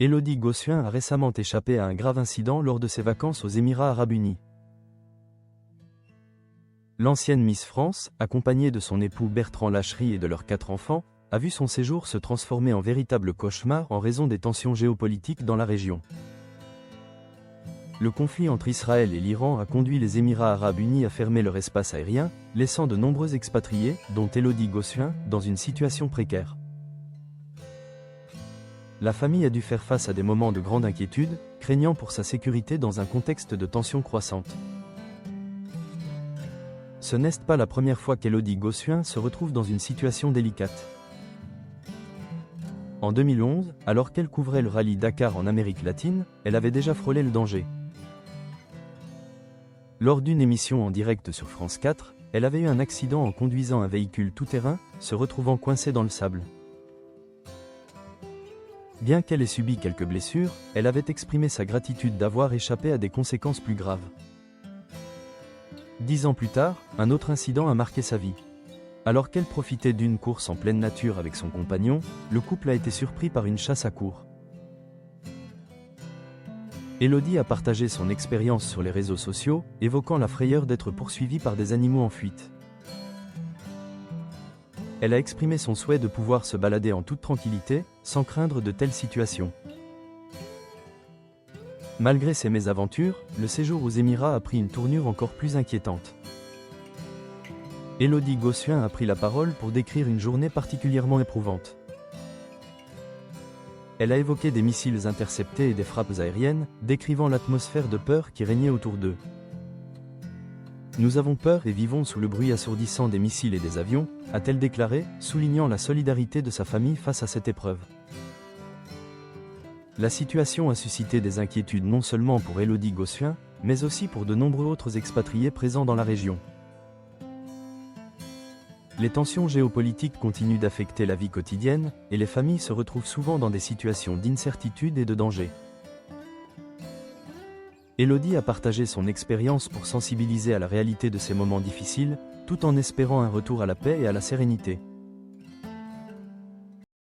Élodie Gossuin a récemment échappé à un grave incident lors de ses vacances aux Émirats arabes unis. L'ancienne Miss France, accompagnée de son époux Bertrand Lachery et de leurs 4 enfants, a vu son séjour se transformer en véritable cauchemar en raison des tensions géopolitiques dans la région. Le conflit entre Israël et l'Iran a conduit les Émirats arabes unis à fermer leur espace aérien, laissant de nombreux expatriés, dont Élodie Gossuin, dans une situation précaire. La famille a dû faire face à des moments de grande inquiétude, craignant pour sa sécurité dans un contexte de tensions croissantes. Ce n'est pas la première fois qu'Élodie Gossuin se retrouve dans une situation délicate. En 2011, alors qu'elle couvrait le rallye Dakar en Amérique latine, elle avait déjà frôlé le danger. Lors d'une émission en direct sur France 4, elle avait eu un accident en conduisant un véhicule tout-terrain, se retrouvant coincée dans le sable. Bien qu'elle ait subi quelques blessures, elle avait exprimé sa gratitude d'avoir échappé à des conséquences plus graves. 10 ans plus tard, un autre incident a marqué sa vie. Alors qu'elle profitait d'une course en pleine nature avec son compagnon, le couple a été surpris par une chasse à courre. Élodie a partagé son expérience sur les réseaux sociaux, évoquant la frayeur d'être poursuivie par des animaux en fuite. Elle a exprimé son souhait de pouvoir se balader en toute tranquillité, sans craindre de telles situations. Malgré ces mésaventures, le séjour aux Émirats a pris une tournure encore plus inquiétante. Élodie Gossuin a pris la parole pour décrire une journée particulièrement éprouvante. Elle a évoqué des missiles interceptés et des frappes aériennes, décrivant l'atmosphère de peur qui régnait autour d'eux. « Nous avons peur et vivons sous le bruit assourdissant des missiles et des avions », a-t-elle déclaré, soulignant la solidarité de sa famille face à cette épreuve. La situation a suscité des inquiétudes non seulement pour Élodie Gossuin, mais aussi pour de nombreux autres expatriés présents dans la région. Les tensions géopolitiques continuent d'affecter la vie quotidienne, et les familles se retrouvent souvent dans des situations d'incertitude et de danger. Élodie a partagé son expérience pour sensibiliser à la réalité de ces moments difficiles, tout en espérant un retour à la paix et à la sérénité.